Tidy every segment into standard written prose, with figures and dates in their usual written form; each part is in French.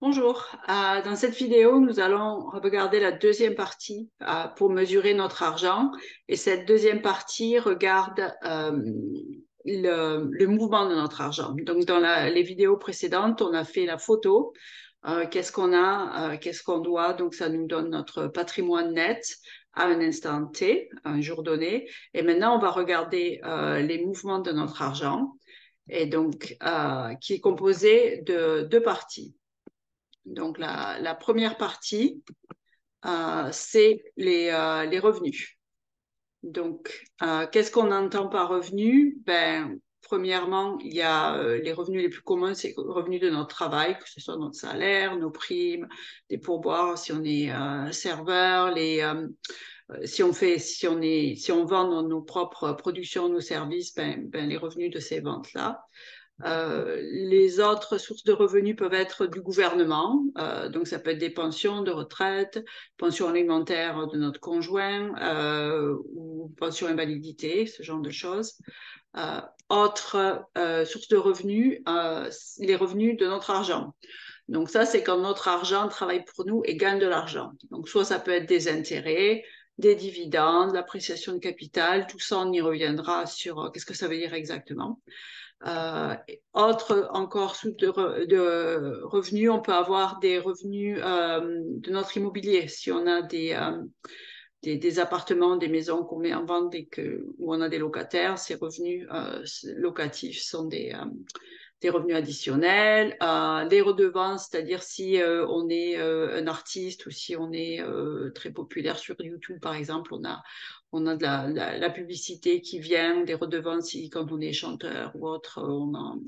Bonjour. Dans cette vidéo, nous allons regarder la deuxième partie pour mesurer notre argent. Et cette deuxième partie regarde le mouvement de notre argent. Donc, dans les vidéos précédentes, on a fait la photo. Qu'est-ce qu'on a, qu'est-ce qu'on doit. Donc, ça nous donne notre patrimoine net à un instant T, un jour donné. Et maintenant, on va regarder les mouvements de notre argent. Et donc, qui est composé de deux parties. Donc, la première partie, c'est les revenus. Donc, qu'est-ce qu'on entend par revenus? Ben, premièrement, il y a les revenus les plus communs, c'est les revenus de notre travail, que ce soit notre salaire, nos primes, des pourboires si on est serveur, si on vend nos propres productions, nos services, ben, les revenus de ces ventes-là. Les autres sources de revenus peuvent être du gouvernement, donc ça peut être des pensions de retraite, pensions alimentaires de notre conjoint ou pension invalidité, ce genre de choses. Autre source de revenus, les revenus de notre argent. Donc ça, c'est quand notre argent travaille pour nous et gagne de l'argent. Donc soit ça peut être des intérêts, des dividendes, l'appréciation de capital, tout ça, on y reviendra sur qu'est-ce que ça veut dire exactement. Euh, Autre encore source de revenus, on peut avoir des revenus de notre immobilier. Si on a des appartements, des maisons qu'on met en vente où on a des locataires, ces revenus locatifs sont des revenus additionnels. Les redevances, c'est-à-dire si on est un artiste ou si on est très populaire sur YouTube, par exemple, on a de la publicité qui vient, des redevances si, quand on est chanteur ou autre,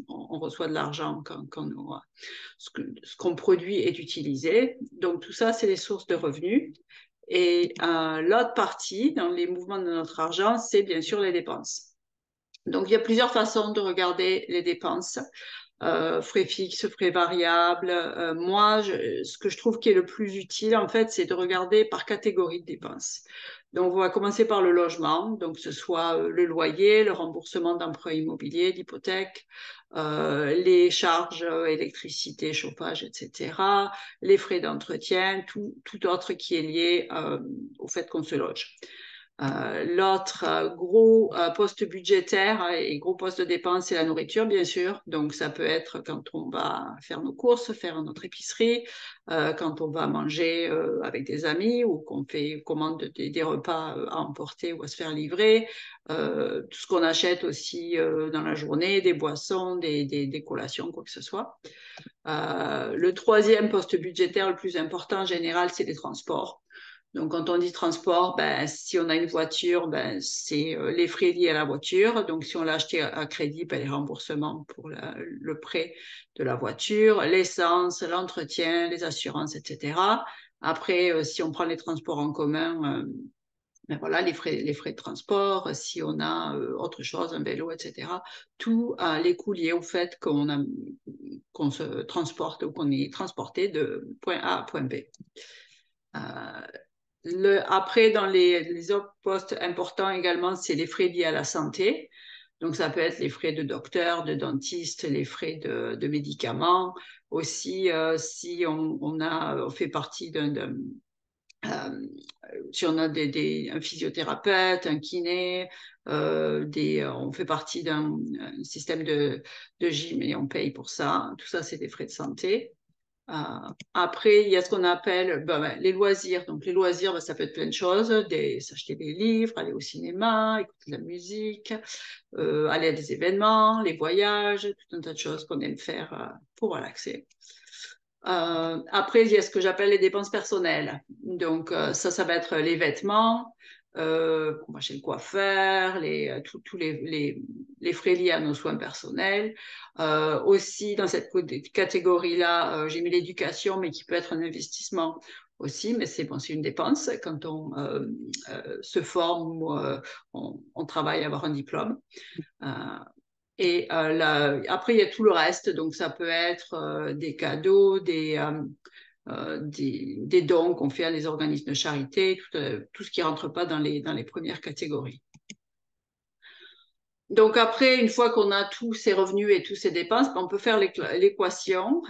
on reçoit de l'argent quand ce qu'on produit est utilisé. Donc tout ça, c'est les sources de revenus. Et l'autre partie, dans les mouvements de notre argent, c'est bien sûr les dépenses. Donc, il y a plusieurs façons de regarder les dépenses. Frais fixes, frais variables. Moi, ce que je trouve qui est le plus utile, en fait, c'est de regarder par catégorie de dépenses. Donc, on va commencer par le logement, donc que ce soit le loyer, le remboursement d'emprunts immobiliers, d'hypothèques, les charges électricité, chauffage, etc., les frais d'entretien, tout autre qui est lié au fait qu'on se loge. L'autre gros poste budgétaire et gros poste de dépense, c'est la nourriture, bien sûr. Donc, ça peut être quand on va faire nos courses, faire notre épicerie, quand on va manger avec des amis ou qu'on fait commande des repas à emporter ou à se faire livrer. Tout ce qu'on achète aussi dans la journée, des boissons, des collations, quoi que ce soit. Le troisième poste budgétaire le plus important en général, c'est les transports. Donc, quand on dit transport, ben, si on a une voiture, ben, c'est les frais liés à la voiture. Donc, si on l'a acheté à crédit, ben, les remboursements pour le prêt de la voiture, l'essence, l'entretien, les assurances, etc. Après, si on prend les transports en commun, ben voilà, les frais de transport, si on a autre chose, un vélo, etc. Tout les coûts liés au fait qu'on se transporte ou qu'on est transporté de point A à point B. Euh, Après, dans les autres postes importants également, c'est les frais liés à la santé. Donc, ça peut être les frais de docteur, de dentiste, les frais de médicaments. Aussi, si on fait partie euh, si on a un physiothérapeute, un kiné, on fait partie d'un système de gym et on paye pour ça. Tout ça, c'est des frais de santé. Euh, Après, il y a ce qu'on appelle les loisirs. Donc, les loisirs, ça peut être plein de choses, s'acheter des livres, aller au cinéma, écouter de la musique, aller à des événements, les voyages, tout un tas de choses qu'on aime faire pour relaxer. Après, il y a ce que j'appelle les dépenses personnelles. Donc, ça va être les vêtements, on va chez le coiffeur, tous les frais liés à nos soins personnels. Aussi, dans cette catégorie-là, j'ai mis l'éducation, mais qui peut être un investissement aussi, mais c'est bon, c'est une dépense quand on se forme ou on travaille à avoir un diplôme. Euh, Après, il y a tout le reste. Donc, ça peut être des cadeaux, des dons qu'on fait à des organismes de charité, tout ce qui ne rentre pas dans les premières catégories. Donc après, une fois qu'on a tous ces revenus et tous ces dépenses, on peut faire l'équation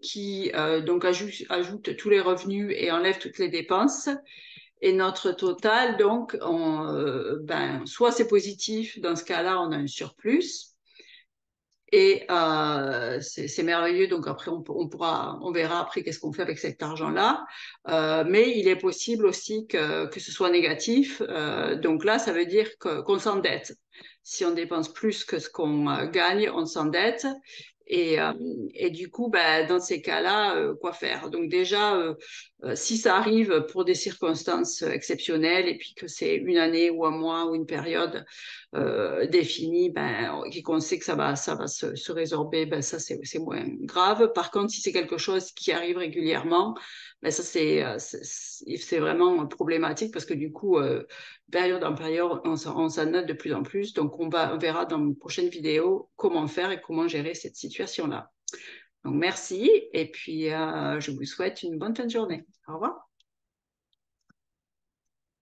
qui donc ajoute tous les revenus et enlève toutes les dépenses. Et notre total, donc, soit c'est positif, dans ce cas-là, on a un surplus. Et c'est merveilleux. Donc après, on verra après qu'est-ce qu'on fait avec cet argent-là. Mais il est possible aussi que ce soit négatif. Donc là, ça veut dire qu'on s'endette. Si on dépense plus que ce qu'on gagne, on s'endette. Et, euh, et du coup, ben, dans ces cas-là, quoi faire? Donc déjà, si ça arrive pour des circonstances exceptionnelles et puis que c'est une année ou un mois ou une période définie, ben, et qu'on sait que ça va se résorber, ben, ça c'est moins grave. Par contre, si c'est quelque chose qui arrive régulièrement, ben, ça c'est vraiment problématique parce que du coup, période en période, on s'en note de plus en plus. Donc on verra dans une prochaine vidéo comment faire et comment gérer cette situation-là. Donc merci et puis je vous souhaite une bonne fin de journée. Au revoir.